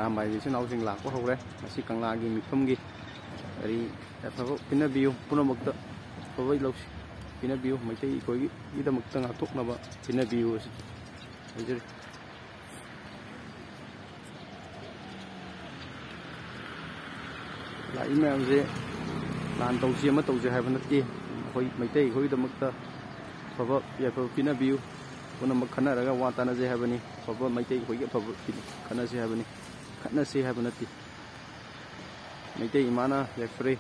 अयाम इचिन इनाउसिंग लाक्पा हौरे मसी कंगलागी मिफमगी करी अफब पिनबियु पुनमक्त अफब लौसि पिनबियु मैतै इखोगी इदमक्त ngaktoknaba पिनबियु हजर लाई ma'am से लान तौसी अमा तौजे हाइबा नत्ते अखोई मैतै इखोगिदमक्त अफब याफब पिनबियु पुनमक खनरगा वा तानजे हाइबनी अफब मैतै इखोगी अफब खनसे हाइबनी खनसे हाइबा नत्ते मैतै इमाना याइफरे